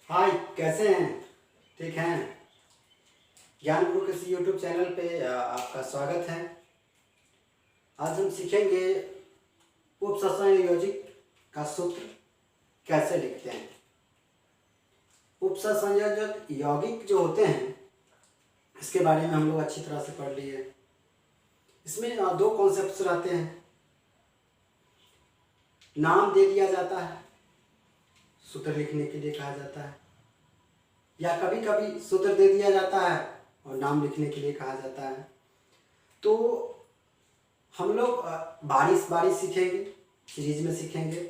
हाय, कैसे हैं? ठीक हैं? ज्ञान गुरु किसी यूट्यूब चैनल पे आपका स्वागत है। आज हम सीखेंगे उपसंयोजक का सूत्र कैसे लिखते हैं। उपसंयोजक यौगिक जो होते हैं इसके बारे में हम लोग अच्छी तरह से पढ़ लिए। इसमें दो कॉन्सेप्ट्स रहते हैं। नाम दे दिया जाता है, सूत्र लिखने के लिए कहा जाता है, या कभी कभी सूत्र दे दिया जाता है और नाम लिखने के लिए कहा जाता है। तो हम लोग बारी बारी सीखेंगे, सीरीज में सीखेंगे।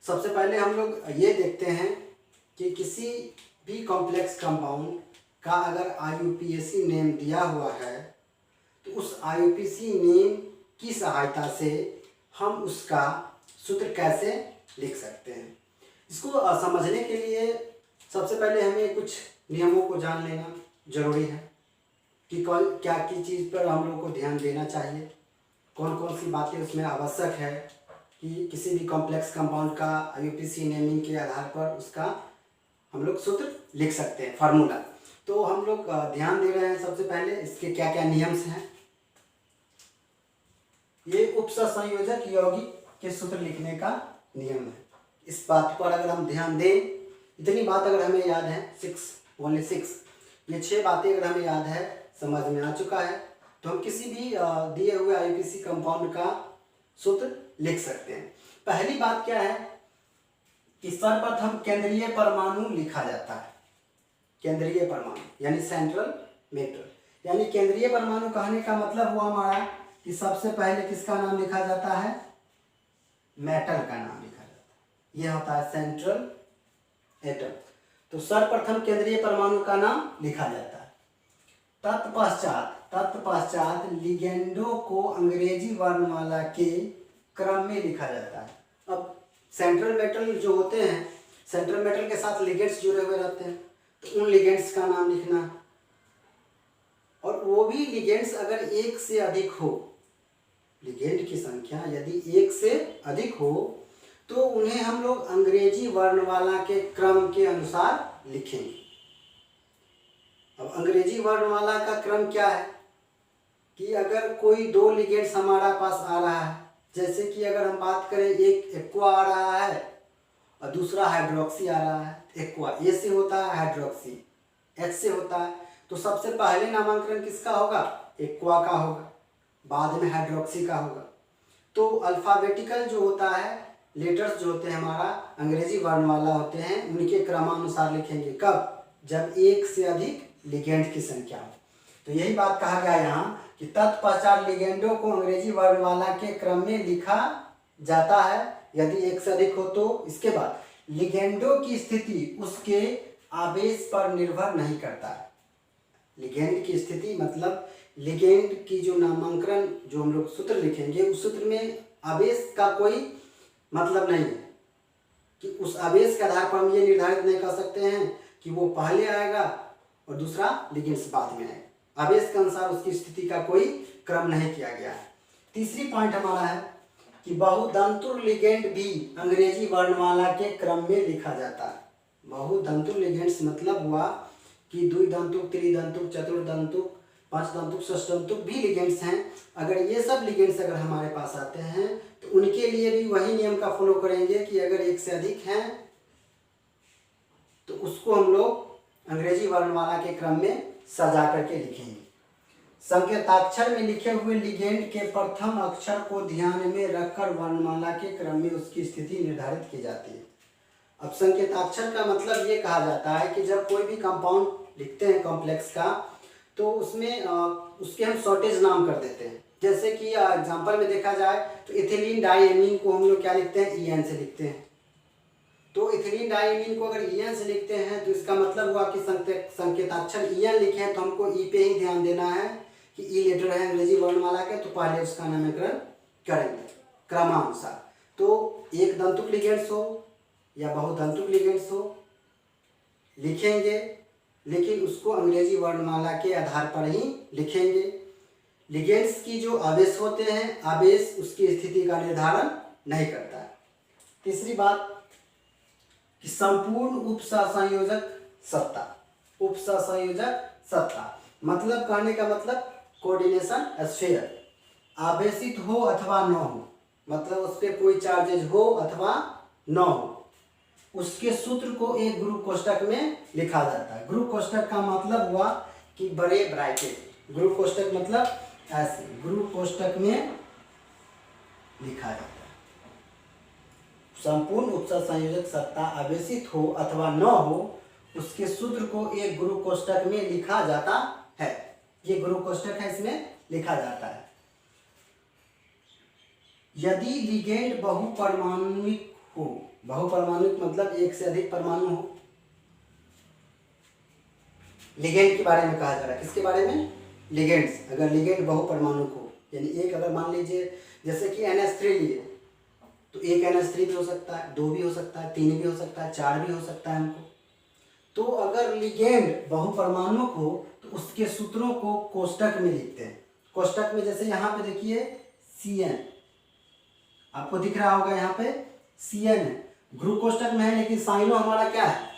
सबसे पहले हम लोग ये देखते हैं कि किसी भी कॉम्प्लेक्स कंपाउंड का अगर IUPAC नेम दिया हुआ है तो उस IUPAC नेम की सहायता से हम उसका सूत्र कैसे लिख सकते हैं। इसको समझने के लिए सबसे पहले हमें कुछ नियमों को जान लेना जरूरी है कि कौन क्या की चीज़ पर हम लोग को ध्यान देना चाहिए, कौन कौन सी बातें उसमें आवश्यक है कि किसी भी कॉम्प्लेक्स कंपाउंड का IUPAC नेमिंग के आधार पर उसका हम लोग सूत्र लिख सकते हैं, फार्मूला। तो हम लोग ध्यान दे रहे हैं सबसे पहले इसके क्या क्या नियम्स हैं। ये उपसंयोजक यौगिक के सूत्र लिखने का नियम है। इस बात पर अगर हम ध्यान दें, इतनी बात अगर हमें याद है, ओनली 6, ये 6 बातें अगर हमें याद है, समझ में आ चुका है, तो हम किसी भी दिए हुए IUPAC कंपाउंड का सूत्र लिख सकते हैं। पहली बात क्या है कि सर्वप्रथम केंद्रीय परमाणु लिखा जाता है। केंद्रीय परमाणु यानी सेंट्रल मेटल, यानी केंद्रीय परमाणु कहने का मतलब हुआ हमारा कि सबसे पहले किसका नाम लिखा जाता है? मेटल का नाम लिखा जाता है। यह होता है सेंट्रल एटम। तो सर्वप्रथम केंद्रीय परमाणु का नाम लिखा जाता है। तत्पश्चात लिगेंडो को अंग्रेजी वर्णमाला के क्रम में लिखा जाता है। अब सेंट्रल मेटल जो होते हैं, सेंट्रल मेटल के साथ लिगेंड्स जुड़े हुए रहते हैं, तो उन लिगेंड्स का नाम लिखना, और वो भी लिगेंड्स अगर एक से अधिक हो, लिगेंड की संख्या यदि एक से अधिक हो तो उन्हें हम लोग अंग्रेजी वर्णमाला के क्रम के अनुसार लिखेंगे। अब अंग्रेजी वर्णमाला का क्रम क्या है कि अगर कोई 2 लिगेंड्स हमारा पास आ रहा है, जैसे कि अगर हम बात करें, एक एक्वा आ रहा है और दूसरा हाइड्रोक्सी आ रहा है। एक्वा ए से होता है, हाइड्रोक्सी H से होता है, तो सबसे पहले नामांकन किसका होगा? एक्वा का होगा, बाद में हाइड्रोक्सी का होगा। तो अल्फ़ाबेटिकल जो होता है, लेटर्स जो होते हैं हमारा अंग्रेजी वर्णमाला होते हैं, उनके क्रमानुसार लिखेंगे। कब? जब एक से अधिक लिगेंड की संख्या हो। तो यही बात कहा गया यहाँ कि तत्पश्चात लिगेंडों को अंग्रेजी वर्णमाला के क्रम में लिखा जाता है यदि एक से अधिक हो तो। इसके बाद लिगेंडों की स्थिति उसके आवेश पर निर्भर नहीं करता है। लिगेंड की स्थिति मतलब लिगेंड की जो नामांकन, जो हम लोग सूत्र लिखेंगे, उस सूत्र में आवेश का कोई मतलब नहीं है कि उस आवेश के आधार पर हम ये निर्धारित नहीं कर सकते हैं कि वो पहले आएगा और दूसरा लिगेंड्स बाद में आएगा। आवेश के अनुसार उसकी स्थिति का कोई क्रम नहीं किया गया है। तीसरी पॉइंट हमारा है कि बहुदंतुर लिगेंड भी अंग्रेजी वर्णमाला के क्रम में लिखा जाता है। बहुदंतुर लिगेंड्स मतलब हुआ कि द्विदंतुक, त्रिदंतुक, चतुर्दंतुक, पांचदंतुक, षष्दंतुक भी लिगेंड्स हैं। अगर ये सब लिगेंड्स अगर हमारे पास आते हैं तो उनके लिए भी वही नियम का फॉलो करेंगे कि अगर एक से अधिक हैं तो उसको हम लोग अंग्रेजी वर्णमाला के क्रम में सजा करके लिखेंगे। संकेताक्षर में लिखे हुए लिगेंड के प्रथम अक्षर को ध्यान में रखकर वर्णमाला के क्रम में उसकी स्थिति निर्धारित की जाती है। अब संकेताक्षर का मतलब ये कहा जाता है कि जब कोई भी कंपाउंड लिखते हैं कॉम्प्लेक्स का, तो उसमें उसके हम शॉर्टेज नाम कर देते हैं। जैसे कि एग्जांपल में देखा जाए तो इथिलीन डाइएमीन को हम लोग क्या लिखते हैं? EN से लिखते हैं। तो इथिलीन डाइएमीन को अगर EN से लिखते हैं तो इसका मतलब हुआ कि संकेताक्षर EN लिखे हैं तो हमको E पे ही ध्यान देना है कि E लेटर है अंग्रेजी वर्णमाला के, तो पहले उसका नामकरण करेंगे क्रमानुसार। तो एक दंतुक लिगेंड्स हो या बहुदंतुक लिगेंड्स हो, लिखेंगे, लेकिन उसको अंग्रेजी वर्णमाला के आधार पर ही लिखेंगे। लिगेंड्स की जो आवेश होते हैं, आवेश उसकी स्थिति का निर्धारण नहीं करता है। तीसरी बात कि संपूर्ण उपसंयोजक सत्ता, उपसंयोजक सत्ता मतलब कहने का मतलब कोऑर्डिनेशन स्फीयर आवेशित हो अथवा न हो, मतलब उस पर कोई चार्जेज हो अथवा न हो, उसके सूत्र को एक ग्रुप कोष्ठक में लिखा जाता है। ग्रुप कोष्ठक का मतलब हुआ कि बड़े ब्रैकेट, ग्रुप कोष्ठक मतलब ऐसे ग्रुप कोष्ठक में लिखा जाता है। संपूर्ण उपसंयोजक सत्ता आवेशित हो अथवा न हो, उसके सूत्र को एक ग्रुप कोष्ठक में लिखा जाता है। ये ग्रुप कोष्ठक है, इसमें लिखा जाता है। यदि लिगेंड बहुपरमाणुक हो, बहुपरमाणुक मतलब एक से अधिक परमाणु हो, लिगेंड के बारे में कहा जा रहा है। किसके बारे में? लिगेंड्स। अगर लिगेंड बहुपरमाणुक हो, यानी एक अगर मान लीजिए जैसे कि NH3 लिए तो एक NH3 भी हो सकता है, 2 भी हो सकता है, 3 भी हो सकता है, 4 भी हो सकता है हमको। तो अगर लिगेंड बहुपरमाणुक हो तो उसके सूत्रों को कोष्ठक में लिखते हैं। कोष्ठक में जैसे यहाँ पे देखिए CN, आपको दिख रहा होगा यहाँ पे CN है, ग्रुप कोष्ठक में है, लेकिन साइनो हमारा क्या है?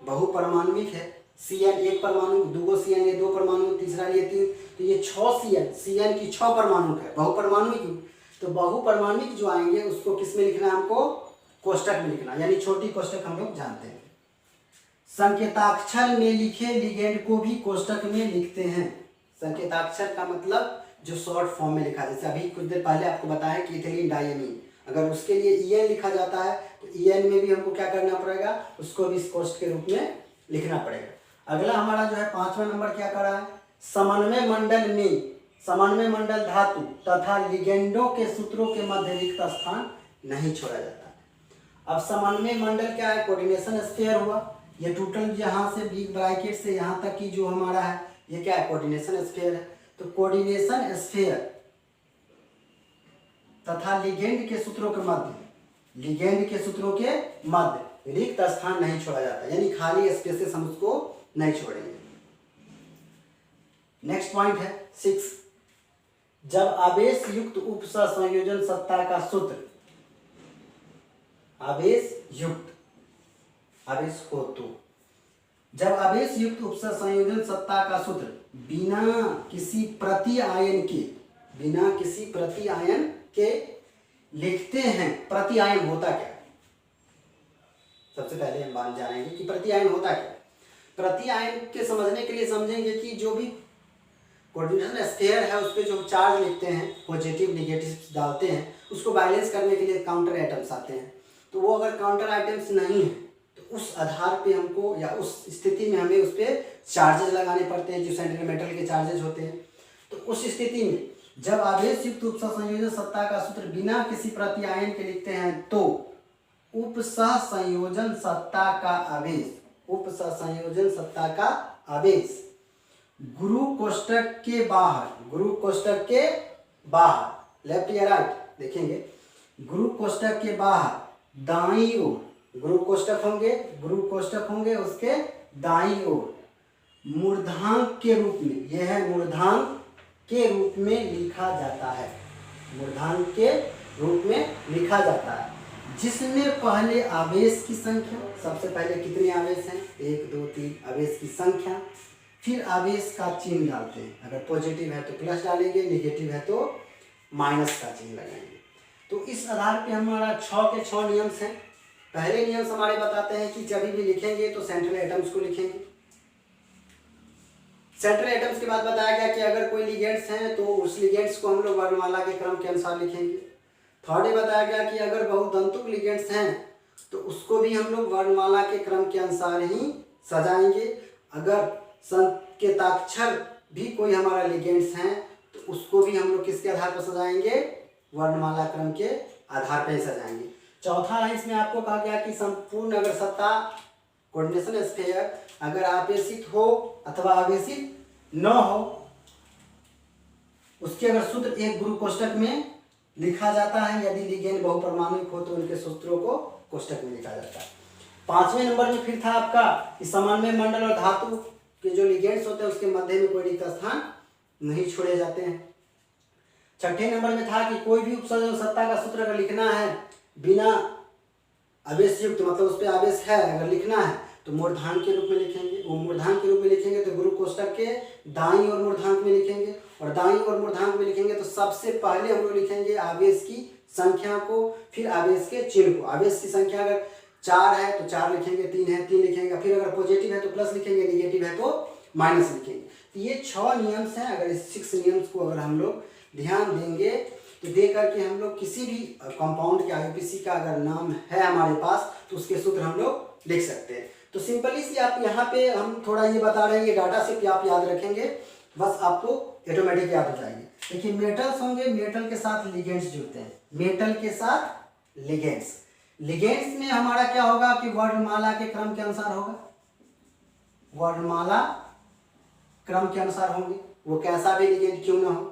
बहुपरमाणुक है। CN एक परमाणु, दूगो CN ये 2 परमाणु, तीसरा लिए 3, तो ये 6 CN की 6 परमाणु है। बहुपरमाणुक क्यों? तो बहुपरमाणुक जो आएंगे उसको किस में लिखना है हमको? कोष्ठक में लिखना, यानी छोटी कोष्ठक हम लोग जानते हैं। संकेताक्षर में लिखे लिगेंड को भी कोष्ठक में लिखते हैं। संकेताक्षर का मतलब जो शॉर्ट फॉर्म में लिखा, जैसे अभी कुछ देर पहले आपको बताया कि इथिलीन डायमीन, अगर उसके लिए EN लिखा जाता है तो EN में भी हमको क्या करना पड़ेगा? उसको भी इस कोष्ठक के रूप में लिखना पड़ेगा। अगला हमारा जो है 5वां नंबर क्या करा है? समन्वय मंडल में समन्वय मंडल धातु तथा लिगेंडों के सूत्रों के मध्य रिक्त स्थान नहीं छोड़ा जाता। अब समन्वय मंडल क्या है? कोऑर्डिनेशन स्फीयर हुआ। ये टोटल यहाँ से बिग ब्रैकेट से यहाँ तक की जो हमारा है ये क्या है? कोऑर्डिनेशन स्फीयर है। तो कोऑर्डिनेशन स्फीयर तथा लिगेंड के सूत्रों के मध्य, लिगेंड के सूत्रों के मध्य रिक्त स्थान नहीं छोड़ा जाता, यानी खाली स्पेसेस हम उसको नहीं छोड़ेंगे। नेक्स्ट पॉइंट है 6, जब आवेश युक्त उपसंयोजन सत्ता का सूत्र, आवेश युक्त, आवेश हो तो, जब आवेश युक्त उपसंयोजन सत्ता का सूत्र बिना किसी प्रति आयन के, बिना किसी प्रति आयन के लिखते हैं। प्रति आयन होता क्या? सबसे पहले हम जानेंगे कि प्रति आयन होता क्या। प्रति आयन के समझने के लिए समझेंगे कि जो भी कोऑर्डिनेशन स्फीयर है उस पर जो चार्ज लिखते हैं, पॉजिटिव निगेटिव डालते हैं, उसको बैलेंस करने के लिए काउंटर आइटम्स आते हैं। तो वो अगर काउंटर आइटम्स नहीं है तो उस आधार पे हमको, या उस स्थिति में हमें उस पर चार्जेस लगाने पड़ते हैं, जो सेंटीमीटर के चार्जेस होते हैं। तो उस स्थिति में जब आवेश युक्त उपसंयोजन सत्ता का सूत्र बिना किसी प्रति आयन के लिखते हैं तो उपसंयोजन सत्ता का आवेश, उपसंयोजन सत्ता का आवेश गुरु कोष्ठक के बाहर, गुरु कोष्ठक के बाहर, लेफ्ट या राइट देखेंगे, गुरु कोष्ठक के बाहर दाईं ओर गुरु कोष्ठक होंगे, गुरु कोष्ठक होंगे, उसके दाईं ओर मूर्धांक के रूप में, यह है मूर्धांक के रूप में लिखा जाता है, मूर्धांक के रूप में लिखा जाता है, जिसमें पहले आवेश की संख्या, सबसे पहले कितने आवेश हैं? 1 2 3 आवेश की संख्या, फिर आवेश का चिन्ह डालते हैं। अगर पॉजिटिव है तो प्लस डालेंगे, नेगेटिव है तो माइनस का चिन्ह लगाएंगे। तो इस आधार पे हमारा 6 के 6 नियम्स हैं। पहले नियम हमारे बताते हैं कि जब भी लिखेंगे तो सेंट्रल एटम्स को लिखेंगे। सेंट्रल एटम्स के बाद बताया गया कि अगर कोई लिगेंड्स हैं तो उस लिगेंड्स को हम लोग वर्णमाला के क्रम के अनुसार लिखेंगे। थर्ड ये बताया गया कि अगर बहुतंतुक लिगेंड्स हैं तो उसको भी हम लोग वर्णमाला के क्रम के अनुसार ही सजाएंगे। अगर संकेताक्षर भी कोई हमारा लिगेंड्स हैं तो उसको भी हम लोग किसके आधार पर सजाएंगे? वर्णमाला क्रम के आधार पर ही सजाएंगे। चौथा है इसमें आपको कहा गया कि संपूर्ण अगर सत्ता कोऑर्डिनेशन स्फीयर अगर आवेशित हो अथवा आवेशित न हो, उसके अगर सूत्र एक गुरु कोष्ठक में लिखा जाता है। यदि लिगेंड बहुपरमाणुक हो तो उनके सूत्रों को कोष्ठक में लिखा जाता है। 5वें नंबर में फिर था आपका कि समन्वय मंडल और धातु के जो लिगेंड्स होते हैं उसके मध्य में कोई रिक्त स्थान नहीं छोड़े जाते हैं। 6ठे नंबर में था कि कोई भी उपसंयोजन सत्ता का सूत्र अगर लिखना है बिना आवेश युक्त मतलब उस पर आवेश है अगर लिखना है तो मूर्धांक के रूप में लिखेंगे। वो मूर्धांक के रूप में लिखेंगे तो गुरु कोष्ठक के दाईं और मूर्धांक में लिखेंगे, और दाईं और मूर्धांक में लिखेंगे तो सबसे पहले हम लोग लिखेंगे आवेश की संख्या को, फिर आवेश के चिन्ह को। आवेश की संख्या अगर 4 है तो 4 लिखेंगे, 3 है 3 लिखेंगे, फिर अगर पॉजिटिव है तो प्लस लिखेंगे, निगेटिव है तो माइनस लिखेंगे। तो ये 6 नियम्स हैं। अगर इस 6 नियम्स को अगर हम लोग ध्यान देंगे तो दे करके हम लोग किसी भी कंपाउंड के आईयूपीएसी का अगर नाम है हमारे पास तो उसके सूत्र हम लोग लिख सकते हैं। तो सिंपली सी आप यहाँ पे हम थोड़ा ये बता रहे हैं, ये डाटा से आप याद रखेंगे, बस आपको ऑटोमेटिक याद हो जाएंगे। देखिए मेटल्स होंगे, मेटल के साथ लिगेंड्स जुड़ते हैं, मेटल के साथ लिगेंड्स। लिगेंड्स में हमारा क्या होगा कि वर्णमाला के क्रम के अनुसार होगा, वर्णमाला क्रम के अनुसार होंगे, वो कैसा भी लिगेंड क्यों ना हो,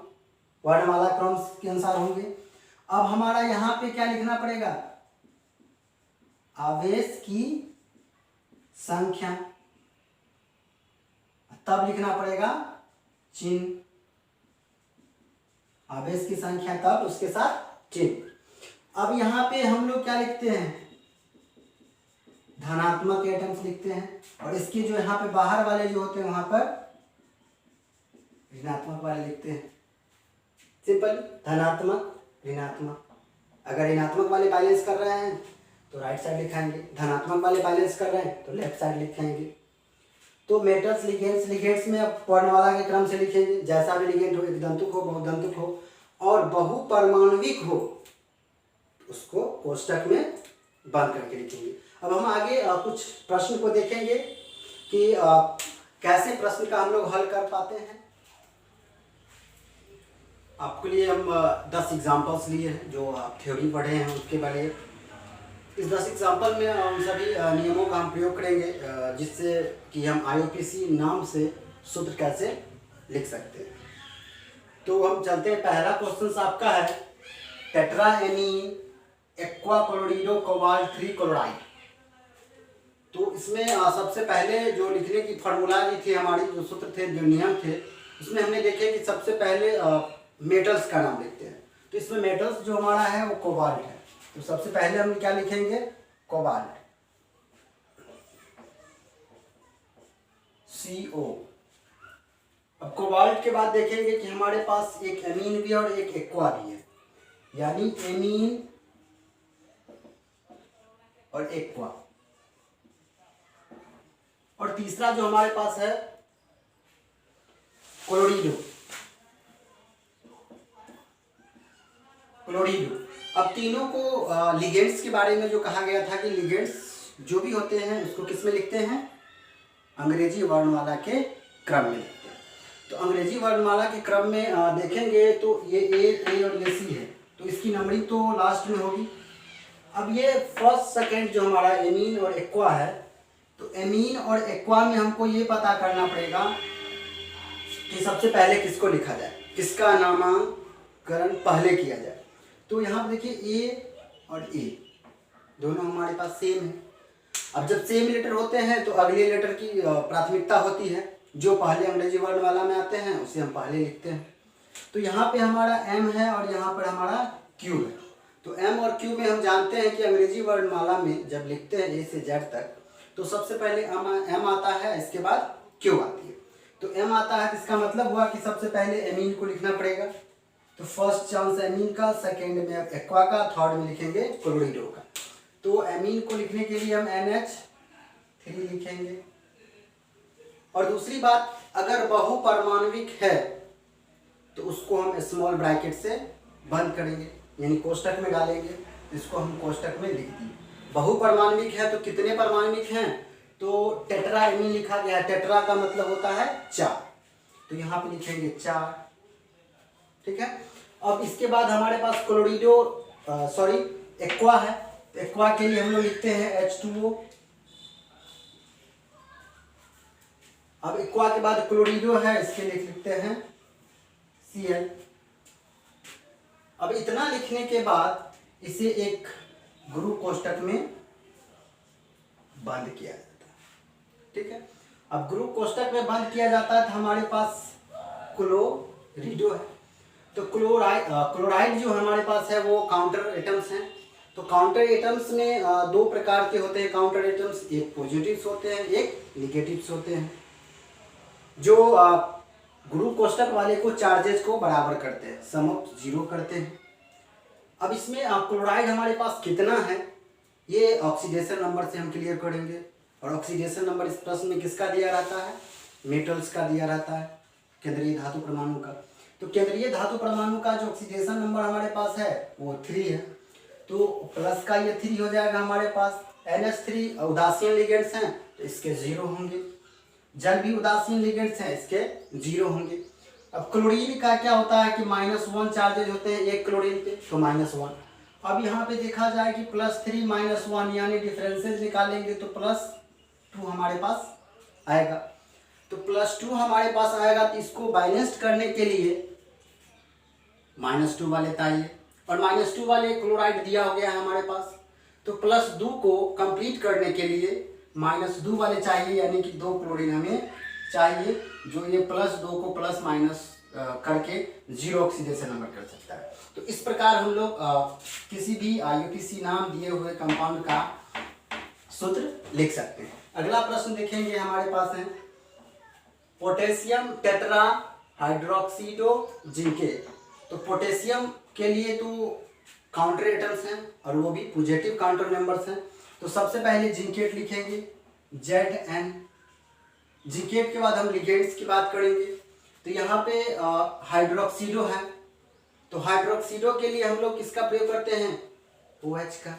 वर्णमाला क्रम के अनुसार होंगे। अब हमारा यहाँ पे क्या लिखना पड़ेगा, आवेश की संख्या, तब लिखना पड़ेगा चिन्ह, आवेश की संख्या तब उसके साथ चिन्ह। अब यहाँ पे हम लोग क्या लिखते हैं, धनात्मक एटम्स लिखते हैं, और इसके जो यहाँ पे बाहर वाले जो होते हैं वहां पर ऋणात्मक वाले लिखते हैं। सिंपल, धनात्मक ऋणात्मक। अगर ऋणात्मक वाले बैलेंस कर रहे हैं तो राइट साइड लिखाएंगे, धनात्मक वाले बैलेंस कर रहे हैं तो लेफ्ट साइड लिखाएंगे। तो मेटल्स लिगेंड्स, लिगेंड्स में अब वर्णमाला के क्रम से लिखेंगे, जैसा भी लिगेंड हो, एक दंतुक हो, बहुदंतुक हो और बहुपरमाणविक हो उसको कोष्ठक में बंद करके लिखेंगे। अब हम आगे कुछ प्रश्न को देखेंगे कि कैसे प्रश्न का हम लोग हल कर पाते हैं। आपके लिए हम 10 एग्जाम्पल्स लिए हैं, जो आप थ्योरी पढ़े हैं उसके बारे। इस 10 एग्जाम्पल में उन सभी नियमों का हम प्रयोग करेंगे जिससे कि हम आईयूपीएसी नाम से सूत्र कैसे लिख सकते हैं। तो हम चलते हैं, पहला क्वेश्चन आपका है टेट्राएमीन एक्वा क्लोरिडो कोबाल्ट 3 क्लोराइड। तो इसमें सबसे पहले जो लिखने की फार्मूला थी हमारी, जो सूत्र थे, जो नियम थे, उसमें हमने देखे कि सबसे पहले मेटल्स का नाम लिखते हैं। तो इसमें मेटल्स जो हमारा है वो कोबाल्ट है, तो सबसे पहले हम क्या लिखेंगे, कोबाल्ट, CO। अब कोबाल्ट के बाद देखेंगे कि हमारे पास एक एमीन भी और एक एक्वा भी है, यानी एमीन और एक्वा। और तीसरा जो हमारे पास है क्लोरिडो, क्लोरिडो। अब तीनों को लिगेंड्स के बारे में जो कहा गया था कि लिगेंड्स जो भी होते हैं उसको किस में लिखते हैं, अंग्रेजी वर्णमाला के क्रम में लिखते हैं। तो अंग्रेजी वर्णमाला के क्रम में देखेंगे तो ये ए और ये सी है, तो इसकी नंबरिंग तो लास्ट में होगी। अब ये फर्स्ट सेकेंड जो हमारा एमीन और एक्वा है, तो एमीन और एक्वा में हमको ये पता करना पड़ेगा कि सबसे पहले किसको लिखा जाए, किसका नामांकन पहले किया जाए। तो यहाँ पर देखिए ए और ए दोनों हमारे पास सेम है। अब जब सेम लेटर होते हैं तो अगले लेटर की प्राथमिकता होती है, जो पहले अंग्रेजी वर्णमाला में आते हैं उसे हम पहले लिखते हैं। तो यहाँ पे हमारा एम है और यहाँ पर हमारा क्यू है। तो एम और क्यू में हम जानते हैं कि अंग्रेजी वर्णमाला में जब लिखते हैं ए से जेड तक तो सबसे पहले एम आता है, इसके बाद क्यू आती है। तो एम आता है, इसका मतलब हुआ कि सबसे पहले एमीन को लिखना पड़ेगा। तो फर्स्ट चांस एमीन का, सेकेंड में एक्वा का, थर्ड में लिखेंगे क्लोरिडो का। तो एमीन को लिखने के लिए हम NH3 लिखेंगे। और दूसरी बात, अगर बहुपरमाणविक है तो उसको हम स्मॉल ब्रैकेट से बंद करेंगे, यानी कोष्ठक में डालेंगे। इसको हम कोष्ठक में लिख दिए। बहुपरमाणविक है तो कितने परमाणविक हैं, तो टेट्राएमीन लिखा गया है, टेट्रा का मतलब होता है 4, तो यहाँ पे लिखेंगे 4, ठीक है। अब इसके बाद हमारे पास क्लोरिडो एक्वा है, तो एक्वा के लिए हम लोग लिखते हैं H2O। अब एक्वा के बाद क्लोरिडो है, इसके लिए लिखते हैं Cl। अब इतना लिखने के बाद इसे एक गुरु कोष्ठक में बंद किया जाता है, ठीक है। अब गुरु कोष्ठक में बंद किया जाता है तो हमारे पास क्लोरिडो है। तो क्लोराइड जो हमारे पास है वो काउंटर एटम्स हैं, तो काउंटर एटम्स में दो प्रकार के होते हैं काउंटर एटम्स, एक पॉजिटिव्स होते हैं, एक निगेटिव्स होते हैं, जो ग्रुप कोष्ठक वाले को चार्जेस को बराबर करते हैं, सम ऑफ जीरो करते हैं। अब इसमें क्लोराइड हमारे पास कितना है ये ऑक्सीडेशन नंबर से हम क्लियर करेंगे। और ऑक्सीडेशन नंबर इस प्रश्न में किसका दिया रहता है? मेटल्स का दिया रहता है, केंद्रीय धातु परमाणु का। तो केंद्रीय धातु परमाणु का जो ऑक्सीडेशन नंबर हमारे पास है वो 3 है, तो प्लस का ये 3 हो जाएगा हमारे पास। NH3 उदासीन लिगेंड्स हैं तो इसके 0 होंगे, जल भी उदासीन लिगेंड्स हैं, इसके 0 होंगे। अब क्लोरीन का क्या होता है कि -1 चार्जेज होते हैं एक क्लोरीन पे, तो -1। अब यहाँ पे देखा जाए कि +3 -1 यानी डिफरेंसेस निकालेंगे तो +2 हमारे पास आएगा। तो +2 हमारे पास आएगा, तो इसको बैलेंस्ड करने के लिए -2 वाले चाहिए, और -2 वाले क्लोराइड दिया हो गया है हमारे पास। तो +2 को कंप्लीट करने के लिए -2 वाले चाहिए, यानी कि 2 क्लोरीन हमें चाहिए, जो ये +2 को प्लस माइनस करके 0 ऑक्सीडेशन नंबर कर सकता है। तो इस प्रकार हम लोग किसी भी IUPAC नाम दिए हुए कंपाउंड का सूत्र लिख सकते हैं। अगला प्रश्न देखेंगे हमारे पास है पोटेशियम टेट्रा हाइड्रोक्सीडो जिंकेट। तो पोटेशियम के लिए तो काउंटर एटम्स हैं और वो भी पॉजिटिव काउंटर नंबर्स हैं। तो सबसे पहले जिंकेट लिखेंगे Zn। जिंकेट के बाद हम लिगेंड्स की बात करेंगे। तो यहाँ पे हाइड्रोक्सीडो है, तो हाइड्रोक्सीडो के लिए हम लोग किसका प्रयोग करते हैं? OH का।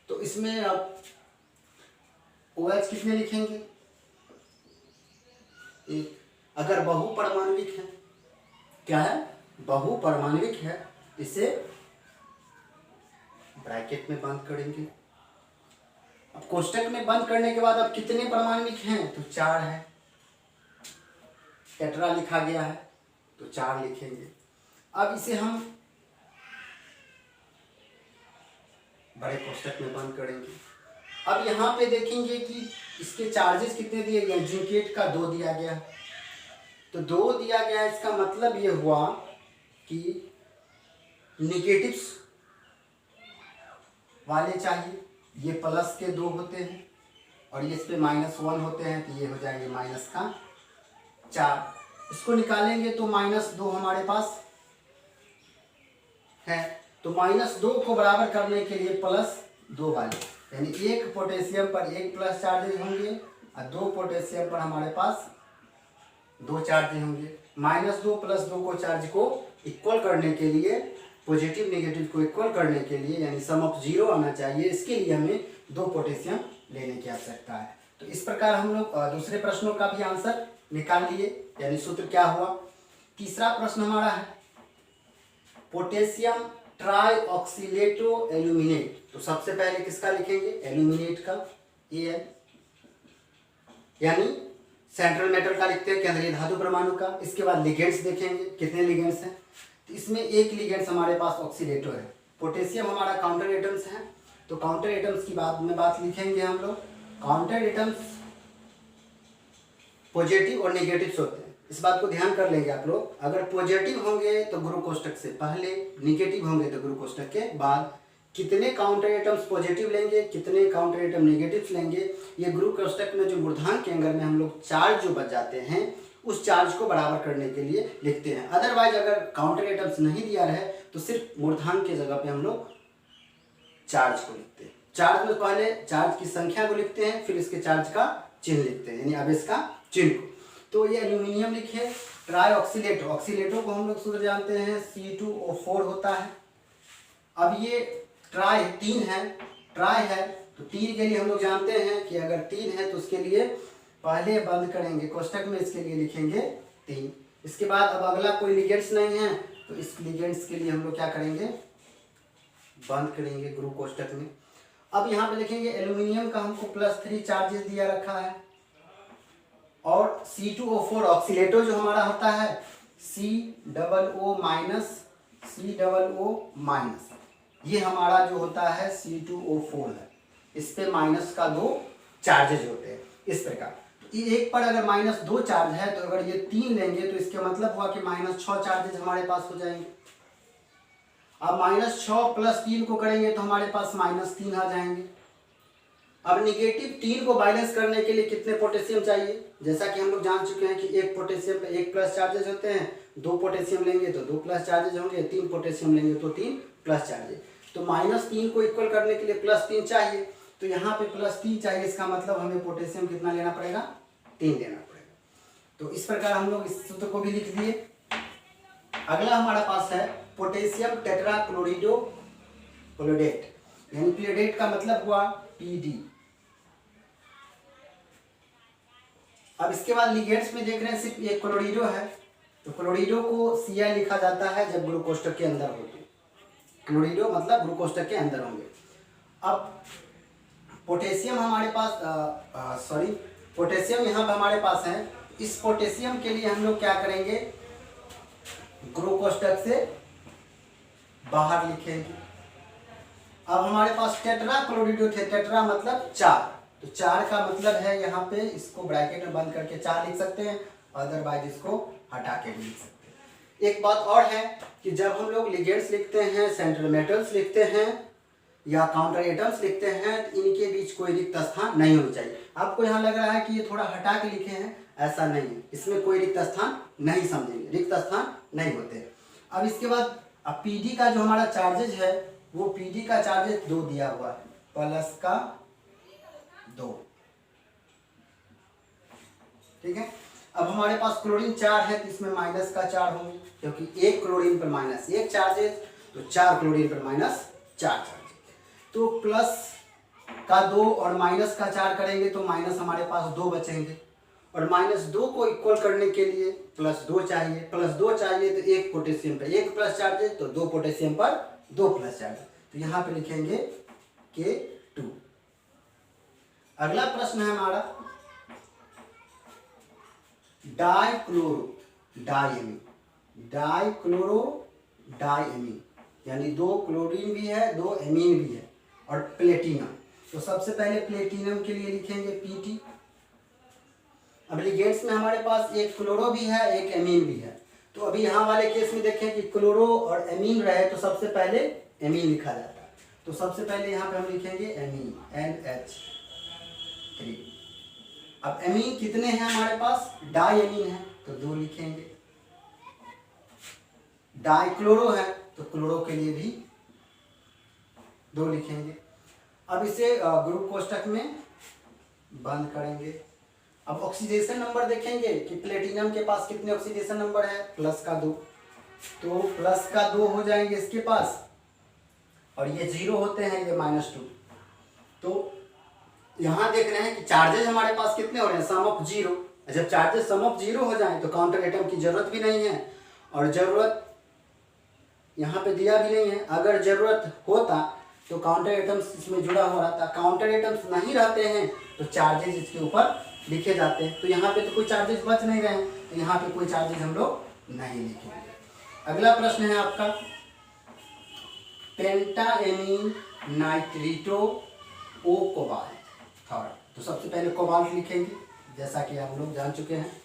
तो इसमें अब OH कितने लिखेंगे? एक। अगर बहुपरमाणविक है, क्या है? बहुपरमाणविक है, इसे ब्रैकेट में बंद करेंगे। अब कोष्टक में बंद करने के बाद अब कितने परमाणविक हैं? तो 4 है। टेट्रा लिखा गया है तो 4 लिखेंगे। अब इसे हम बड़े कोष्टक में बंद करेंगे। अब यहाँ पे देखेंगे कि इसके चार्जेस कितने दिए गए? जिंकेट का 2 दिया गया, तो 2 दिया गया, इसका मतलब ये हुआ कि निगेटिव्स वाले चाहिए, ये प्लस के 2 होते हैं और ये इस पे -1 होते हैं, तो ये हो जाएंगे -4। इसको निकालेंगे तो -2 हमारे पास है, तो -2 को बराबर करने के लिए +2 वाले, यानी एक पोटेशियम पर 1 प्लस चार्जेज होंगे और 2 पोटेशियम पर हमारे पास 2 चार्जेज होंगे। -2 + 2 को चार्ज को इक्वल करने के लिए, पॉजिटिव नेगेटिव को इक्वल करने के लिए, यानी सम ऑफ 0 आना चाहिए, इसके लिए हमें 2 पोटेशियम लेने की आवश्यकता है। तो इस प्रकार हम लोग दूसरे प्रश्नों का भी आंसर निकाल लिए, यानी सूत्र क्या हुआ। तीसरा प्रश्न हमारा है पोटेशियम ट्राइऑक्सिलेटो एल्यूमिनेट। तो सबसे पहले किसका लिखेंगे? एल्यूमिनेट का, Al, यानी सेंट्रल मेटल का लिखते हैं, केंद्रीय धातु परमाणु का। इसके बाद लिगेंड्स देखेंगे, कितने लिगेंड्स हैं? तो इसमें एक लिगेंड्स हमारे पास ऑक्सीडेटो है। पोटेशियम हमारा काउंटर एटम्स है, तो काउंटर एटम्स की बात लिखेंगे हम लोग। काउंटर एटम्स पॉजिटिव और नेगेटिव होते हैं, इस बात को ध्यान कर लेंगे आप लोग। अगर पॉजिटिव होंगे तो गुरु कोष्टक से पहले, नेगेटिव होंगे तो गुरु कोष्टक के बाद। कितने काउंटर एटम्स पॉजिटिव लेंगे, कितने काउंटर एटम नेगेटिव लेंगे, ये गुरु कोष्टक में जो मूर्धांक के अंगर में हम लोग चार्ज जो बच जाते हैं उस चार्ज को बराबर करने के लिए लिखते हैं। अदरवाइज अगर काउंटर एटम्स नहीं दिया रहे तो सिर्फ मूर्धांक के जगह पे हम लोग चार्ज को लिखते हैं। चार्ज में पहले चार्ज की संख्या को लिखते हैं, फिर इसके चार्ज का चिन्ह लिखते हैं, यानी अब इसका चिन्ह को। तो ये एल्यूमिनियम लिखे ट्राइऑक्सिलेटो। ऑक्सीलेटो को हम लोग सूत्र जानते हैं, C2O4 होता है। अब ये ट्राई 3 है, ट्राई है, तो 3 के लिए हम लोग जानते हैं कि अगर 3 है तो उसके लिए पहले बंद करेंगे कोष्टक में, इसके लिए लिखेंगे 3। इसके बाद अब अगला कोई लिगेंड्स नहीं है तो इस लिगेंड्स के लिए हम लोग क्या करेंगे? बंद करेंगे गुरु कोष्टक में। अब यहाँ पे लिखेंगे एल्यूमिनियम का हमको +3 चार्जेस दिया रखा है, और C2O4 ऑक्सीलेटो जो हमारा होता है COO-, ये हमारा जो होता है C2O4 है, इस पे -2 चार्जेज होते हैं। इस प्रकार एक पर अगर -2 चार्ज है, तो अगर ये 3 लेंगे तो इसके मतलब हुआ कि -6 चार्जेज हमारे पास हो जाएंगे। अब -6 + 3 को करेंगे तो हमारे पास -3 आ जाएंगे। अब -3 को बैलेंस करने के लिए कितने पोटेशियम चाहिए? जैसा कि हम लोग जान चुके हैं कि एक पोटेशियम पे 1 प्लस चार्जेज होते हैं, 2 पोटेशियम लेंगे तो 2 प्लस चार्जेज होंगे, 3 पोटेशियम लेंगे तो 3 प्लस चार्जेज। तो -3 को इक्वल करने के लिए +3 चाहिए, तो यहाँ पे +3 चाहिए, इसका मतलब हमें पोटेशियम कितना लेना पड़ेगा? 3 लेना पड़ेगा। तो इस प्रकार हम लोग इस सूत्र को भी लिख दिए। अगला हमारा पास है पोटेशियम टेट्राक्लोरिडो क्लोरेट, यानी क्लोरेट का मतलब हुआ PD। अब इसके बाद लिगेंड्स में देख रहे हैं सिर्फ ये क्लोरिडो है, तो क्लोरिडो को Ci लिखा जाता है जब ग्रुप कोष्ठक के अंदर हो। क्लोरिडो मतलब ग्रुप कोष्ठक के अंदर होंगे। अब पोटेशियम हमारे पास पोटेशियम यहाँ पे हमारे पास है। इस पोटेशियम के लिए हम लोग क्या करेंगे? ग्रुप कोष्ठक से बाहर लिखेंगे। अब हमारे पास टेट्राक्लोरिडो थे, टेट्रा मतलब 4, तो 4 का मतलब है यहाँ पे इसको ब्रैकेट में बंद करके 4 लिख सकते हैं, अदरवाइज इसको हटा के भी लिख सकते हैं। एक बात और है कि जब हम लोग लिगेंड्स लिखते हैं, सेंट्रल मेटल्स लिखते हैं या काउंटर एटम्स लिखते हैं, तो इनके बीच कोई रिक्त स्थान नहीं होना चाहिए। आपको यहाँ लग रहा है कि ये थोड़ा हटा के लिखे हैं, ऐसा नहीं है, इसमें कोई रिक्त स्थान नहीं समझेंगे, रिक्त स्थान नहीं होते। अब इसके बाद अब PD का जो हमारा चार्जेज है, वो PD का चार्जेज 2 दिया हुआ है, +2, ठीक है। अब हमारे पास क्लोरीन 4 है, तो इसमें -4 होंगे, क्योंकि 1 क्लोरीन पर -1 चार्जेज, तो 4 क्लोरीन पर -4 चार्जेज। तो +2 और -4 करेंगे तो माइनस हमारे पास 2 बचेंगे, और -2 को इक्वल करने के लिए +2 चाहिए। +2 चाहिए तो 1 पोटेशियम पर 1 प्लस चार्जेज, तो 2 पोटेशियम पर 2 प्लस चार्जेज, तो यहाँ पे लिखेंगे K2। अगला प्रश्न है हमारा डाइक्लोरोडाइएमीन, यानी 2 क्लोरीन भी है, 2 एमीन भी है, और प्लेटिनम। तो सबसे पहले प्लेटिनम के लिए लिखेंगे PT। अब लिगेंड्स में हमारे पास एक क्लोरो भी है, एक एमीन भी है। तो अभी यहाँ वाले केस में देखें कि क्लोरो और एमीन रहे तो सबसे पहले एमीन लिखा जाता है। तो सबसे पहले यहाँ पे हम लिखेंगे एमीन, NH3। अब एमीन कितने हैं हमारे पास? डाइएमीन है तो 2 लिखेंगे। डाइक्लोरो है तो क्लोरो के लिए भी 2 लिखेंगे। अब इसे ग्रुप कोष्ठक में बंद करेंगे। अब ऑक्सीडेशन नंबर देखेंगे कि प्लेटिनम के पास कितने ऑक्सीडेशन नंबर है? +2, तो +2 हो जाएंगे इसके पास, और ये 0 होते हैं, ये -2। तो यहाँ देख रहे हैं कि चार्जेस हमारे पास कितने हो रहे हैं? सम ऑफ 0। जब चार्जेस सम ऑफ 0 हो जाए तो काउंटर एटम की जरूरत भी नहीं है, और जरूरत यहाँ पे दिया भी नहीं है। अगर जरूरत होता तो काउंटर एटम्स इसमें जुड़ा हुआ रहता, काउंटर एटम्स नहीं रहते हैं तो चार्जेस इसके ऊपर लिखे जाते हैं। तो यहाँ पे तो कोई चार्जेस बच नहीं रहे हैं, तो यहाँ पे कोई चार्जेस हम लोग नहीं लिखेंगे। अगला प्रश्न है आपका पेंटाएमीन नाइट्रिटो ओ कोबाल्ट, थर्ड। तो सबसे पहले कोबाल्ट लिखेंगे, जैसा कि आप लोग जान चुके हैं।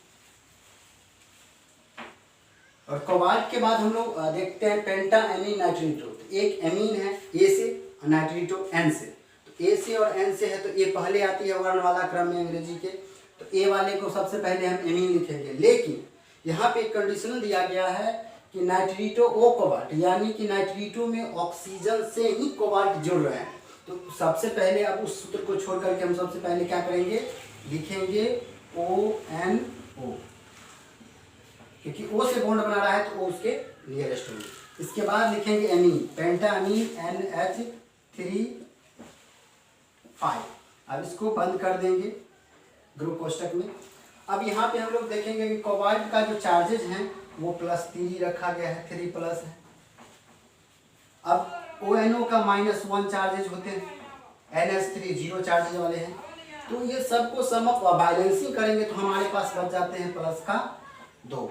और कोबाल्ट के बाद हम लोग देखते हैं पेंटाएमीन नाइट्रिटो। तो एक एमीन है A से और नाइट्रिटो N से। तो A से और N से है तो ये पहले आती है वर्णमाला क्रम में अंग्रेजी के, तो A वाले को सबसे पहले हम एमीन लिखेंगे। लेकिन यहाँ पे एक कंडीशन दिया गया है कि नाइट्रिटो ओ कोबाल्ट, यानी कि नाइट्रिटो में ऑक्सीजन से ही कोबाल्ट जुड़ रहे हैं। तो सबसे पहले अब उस सूत्र को छोड़ करके हम सबसे पहले क्या करेंगे? लिखेंगे ONO, क्योंकि O से बॉन्ड बना रहा है तो O उसके नियरेस्ट होंगे। इसके बाद लिखेंगे एमीन, पेंटामीन NH3 5। अब इसको बंद कर देंगे ग्रुप कोष्ठक में। अब यहाँ पे हम लोग देखेंगे कि कोबाल्ट का जो चार्जेज हैं वो +3 रखा गया है, 3+ है। अब ONO का -1 चार्जेज होते हैं, NH3 0 चार्जेज वाले हैं। तो ये सबको सम ऑफ बैलेंसिंग करेंगे तो हमारे पास बच जाते हैं +2।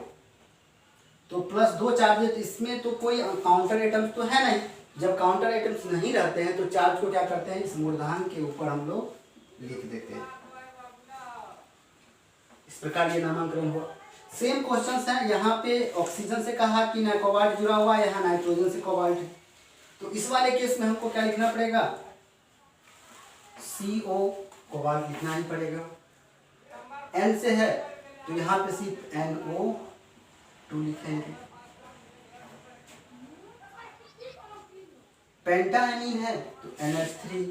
तो +2 चार्जेज, इसमें तो कोई काउंटर एटम्स तो है नहीं। जब काउंटर एटम्स नहीं रहते हैं तो चार्ज को क्या करते हैं? इस मूलधन के ऊपर हम लोग लिख देते हैं। इस प्रकार ये नामांकन हुआ। सेम क्वेश्चंस है, यहाँ पे ऑक्सीजन से कहा कि कोबाल्ट जुड़ा हुआ है, यहाँ नाइट्रोजन से कोबाल्ट है। तो इस वाले केस में हमको क्या लिखना पड़ेगा, CO कोबाल्ट लिखना ही पड़ेगा। N से है तो यहाँ पे सिर्फ NO2 लिखेंगे। पेंटाएमीन है तो NH3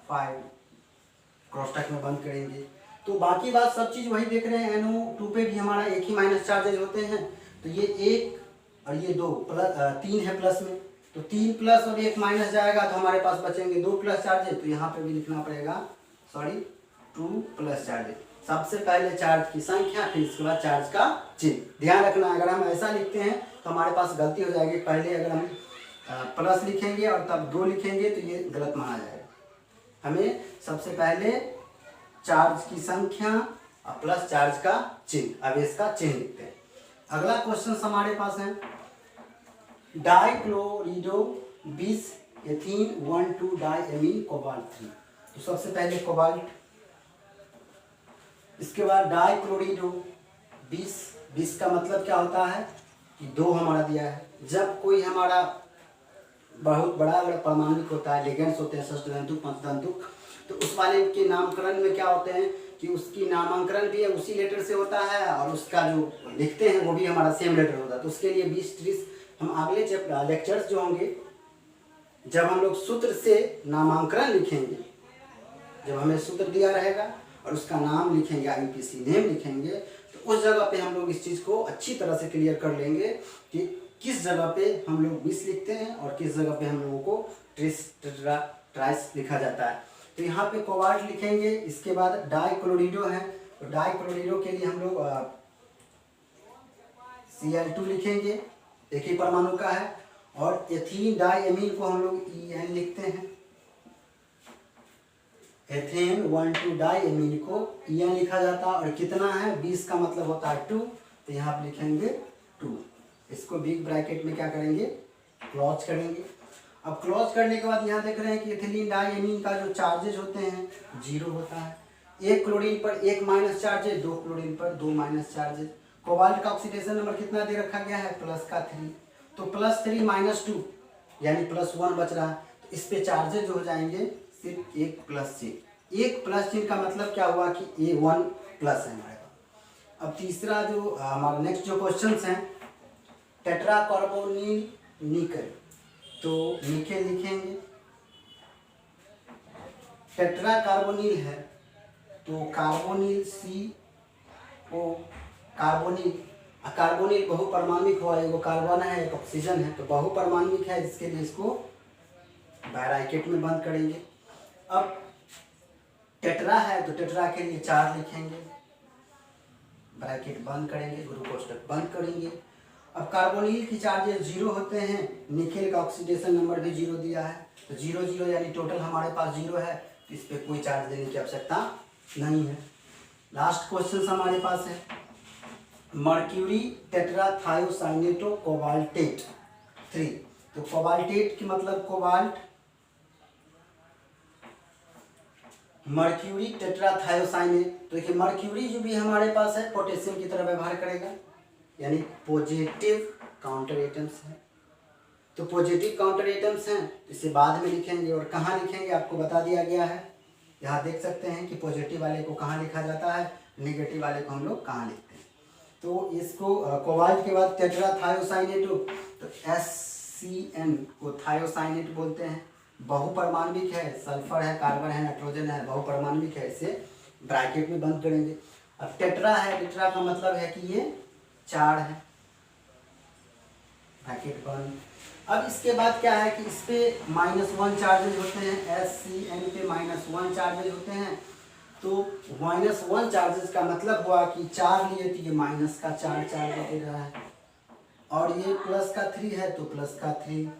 5 क्रॉसटक में बंद करेंगे। तो बाकी बात सब चीज वही देख रहे हैं। NO2 पे भी हमारा एक ही माइनस चार्जेज होते हैं, तो ये 1 और ये 2 प्लस 3 है प्लस में, तो 3 प्लस और 1 माइनस जाएगा तो हमारे पास बचेंगे 2 प्लस चार्जेज। तो यहाँ पे भी लिखना पड़ेगा 2 प्लस चार्जेज। सबसे पहले चार्ज की संख्या, फिर इसके बाद चार्ज का चिन्ह। ध्यान रखना, अगर हम ऐसा लिखते हैं तो हमारे पास गलती हो जाएगी। पहले अगर हम प्लस लिखेंगे और तब 2 लिखेंगे तो ये गलत माना जाएगा। हमें सबसे पहले चार्ज की संख्या और प्लस चार्ज का चिन्ह, अब इसका चिन्ह लिखते हैं। अगला क्वेश्चन हमारे पास है डाइक्लोरिडो 20 एथीन 1,2 डाइएमीन कोबाल्ट 3। तो सबसे पहले कोबाल्ट, इसके बाद डाइक्लोरिडो 20 का मतलब क्या होता है कि 2 हमारा दिया है। जब कोई हमारा बहुत बड़ा अगर परमाणु होता है, लिगेंड्स होते हैं षष्ठधातुक पंचधातुक, तो उस वाले के नामकरण में क्या होते हैं कि उसकी नामांकरण भी उसी लेटर से होता है और उसका जो लिखते हैं वो भी हमारा सेम लेटर होता है। तो उसके लिए 20-30 हम अगले लेक्चर्स जो होंगे, जब हम लोग सूत्र से नामांकरण लिखेंगे, जब हमें सूत्र दिया रहेगा और उसका नाम लिखेंगे, IUPAC नेम लिखेंगे, तो उस जगह पे हम लोग इस चीज़ को अच्छी तरह से क्लियर कर लेंगे कि किस जगह पे हम लोग 20 लिखते हैं और किस जगह पे हम लोगों को ट्राइस लिखा जाता है। तो यहाँ पे कोबाल्ट लिखेंगे। इसके बाद डाइक्लोरिडो है, तो डाइक्लोरिडो के लिए हम लोग Cl2 लिखेंगे, एक ही परमाणु का है। और एथीन डाइएमीन को हम लोग EN लिखते हैं। एथेन 1,2 डाइएमीन को EN लिखा जाता है। और कितना है, 20 का मतलब होता है 2, तो यहाँ पे लिखेंगे 2। इसको बिग ब्रैकेट में क्या करेंगे, क्लोज करेंगे। अब क्लोज करने के बाद यहाँ देख रहे हैं कि एथिलीन डाइएमीन का जो चार्जेज होते हैं 0 होता है। 1 क्लोरीन पर 1 माइनस चार्जेज, 2 क्लोरीन पर 2 माइनस चार्जेज। कोबाल्ट का ऑक्सीडेशन नंबर कितना दे रखा गया है, प्लस का 3, तो +3 - 2 यानी +1 बच रहा है। तो इस पे चार्जेज हो जाएंगे सिर्फ 1 प्लस चिन्ह। 1 प्लस चिन्ह का मतलब क्या हुआ कि A1 प्लस है हमारे पास। अब तीसरा जो हमारा नेक्स्ट जो क्वेश्चन है, टेट्राकार्बोनिल निकल, तो निकेल लिखेंगे। टेट्राकार्बोनिल है तो कार्बोनिल CO, कार्बोनिल, कार्बोनिल बहुपरमाणविक हुआ, एगो कार्बन है एक ऑक्सीजन है, तो बहुपरमाणविक है, जिसके लिए इसको ब्रैकेट में बंद करेंगे। अब टेट्रा है तो टेट्रा के लिए 4 लिखेंगे, ब्रैकेट बंद करेंगे, गुरु कोष्ठक बंद करेंगे। अब कार्बोनिल की चार्जेस 0 होते हैं, निकेल का ऑक्सीडेशन नंबर भी 0 दिया है, तो 0 0 यानी टोटल हमारे पास 0 है, तो इस पर कोई चार्ज देने की आवश्यकता नहीं है। लास्ट क्वेश्चन हमारे पास है मर्क्यूरी टेट्राथायोसाइनेटो कोबाल्टेट 3। तो कोबाल्टेट की मतलब कोबाल्ट, मर्क्यूरी टेट्राथायोसाइनेट, तो देखिए मर्क्यूरी जो भी हमारे पास है पोटेशियम की तरह व्यवहार करेगा, यानी पॉजिटिव काउंटर एटम्स है। तो पॉजिटिव काउंटर एटम्स हैं, इसे बाद में लिखेंगे। और कहाँ लिखेंगे आपको बता दिया गया है, यहाँ देख सकते हैं कि पॉजिटिव वाले को कहाँ लिखा जाता है, नेगेटिव वाले को हम लोग कहाँ लिखते हैं। तो इसको कोबाल्ट के बाद टेट्राथायोसाइनेटो, तो SCN को थायोसाइनेट बोलते हैं, बहुपरमाणविक है, सल्फर है, कार्बन है, नाइट्रोजन है, बहुपरमाणविक है, इसे ब्रैकेट में बंद करेंगे। अब टेट्रा है, टेट्रा का मतलब है कि ये 4 है, ब्रैकेट बंद। अब इसके बाद क्या है कि इस पे -1 चार्जेज होते हैं, SCN पे -1 चार्जेज होते हैं। तो -1 चार्जेस का मतलब हुआ कि 4 लिए तो ये माइनस का 4 चार्ज दे रहा है, और ये प्लस का 3 है तो प्लस का 3।